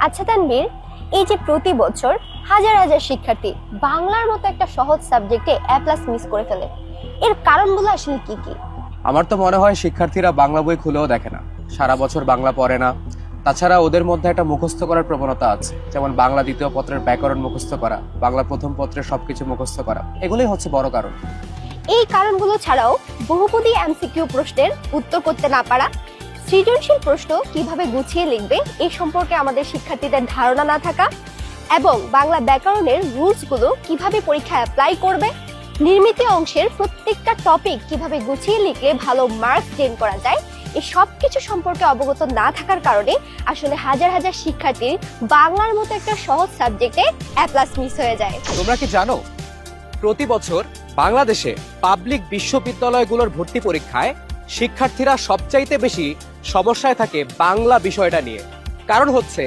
আচ্ছা তানভীর, এই যে প্রতি বছর হাজার হাজার শিক্ষার্থী বাংলার মতো একটা সহজ সাবজেক্টে এ প্লাস মিস করে ফেলে, এর কারণগুলো আসলে কি কি? আমার তো মনে হয় শিক্ষার্থীরা বাংলা বই খুলেও দেখে না, সারা বছর বাংলা পড়ে না। তাছাড়া ওদের মধ্যে একটা মুখস্থ করার প্রবণতা আছে, যেমন বাংলা দ্বিতীয় পত্রের ব্যাকরণ মুখস্থ করা, বাংলা প্রথম পত্রের সবকিছু মুখস্থ করা। এগুলোই হচ্ছে বড় কারণ। এই কারণগুলো ছাড়াও বহুপদী এমসিকিউ প্রশ্নের উত্তর করতে না পারা, সৃজনশীল প্রশ্ন কিভাবে গুছিয়ে লিখবে এই সম্পর্কে আমাদের শিক্ষার্থীদের ধারণা না থাকা, এবং বাংলা ব্যাকরণের রুলসগুলো কিভাবে পরীক্ষায় অ্যাপ্লাই করবে, নির্মিত অংশের প্রত্যেকটা টপিক কিভাবে গুছিয়ে লিখলে ভালো মার্কস গেইন করা যায়, এই সব কিছু সম্পর্কে অবগত না থাকার কারণে আসলে হাজার হাজার শিক্ষার্থীর বাংলার মতো একটা সহজ সাবজেক্টে এ প্লাস মিস হয়ে যায়। তোমরা কি জানো প্রতি বছর বাংলাদেশে পাবলিক বিশ্ববিদ্যালয়গুলোর ভর্তি পরীক্ষায় শিক্ষার্থীরা সবচাইতে বেশি সমস্যায় থাকে বাংলা বিষয়টা নিয়ে? কারণ হচ্ছে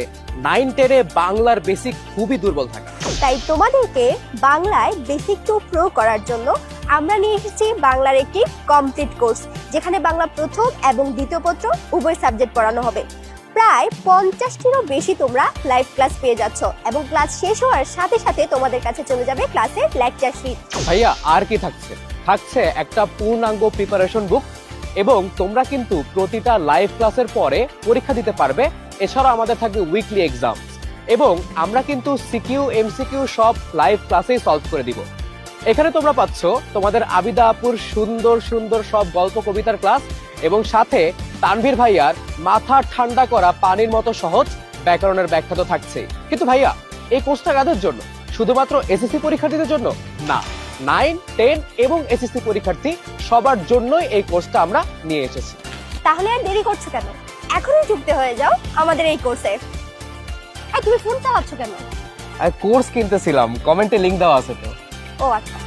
9-10-এ বাংলার বেসিক খুবই দুর্বল থাকে। তাই তোমাদেরকে বাংলায় বেসিক টু প্রো করার জন্য আমরা নিয়ে এসেছি বাংলার একটি কমপ্লিট কোর্স, যেখানে বাংলা প্রথম এবং দ্বিতীয় পত্র উভয় সাবজেক্ট পড়ানো হবে। প্রায় 50টিরও বেশি তোমরা লাইভ ক্লাস পেয়ে যাচ্ছ, এবং ক্লাস শেষ হওয়ার সাথে সাথে তোমাদের কাছে চলে যাবে ক্লাসের লেকচার শিট। ভাইয়া আর কি থাকছে? থাকছে একটা পূর্ণাঙ্গ প্রিপারেশন বুক, এবং তোমরা কিন্তু প্রতিটা লাইভ ক্লাসের পরে পরীক্ষা দিতে পারবে। এছাড়া আমাদের থাকবে উইকলি এক্সাম, এবং আমরা কিন্তু সিকিউ এমসিকিউ সব লাইভ ক্লাসেই সলভ করে দিব। এখানে তোমরা পাচ্ছ তোমাদের আবিদা আপুর সুন্দর সুন্দর সব গল্প কবিতার ক্লাস, এবং সাথে তানভীর ভাইয়ার মাথা ঠান্ডা করা পানির মতো সহজ ব্যাকরণের ব্যাখ্যা তো থাকছেই। কিন্তু ভাইয়া, এই কোর্সটা কাদের জন্য? শুধুমাত্র এসএসসি পরীক্ষার্থীদের জন্য না, 9, 10 এবং এসএসসি পরীক্ষার্থী সবার জন্যই এই কোর্সটা আমরা নিয়ে এসেছি। তাহলে আর দেরি করছো কেন? এখনই যুক্ত হয়ে যাও আমাদের এই কোর্সে। এই তুমি ফোন চালাচ্ছ কেন? কোর্স কিনতেছিলাম, কমেন্টে লিংক দেওয়া আছে তো। ও আচ্ছা।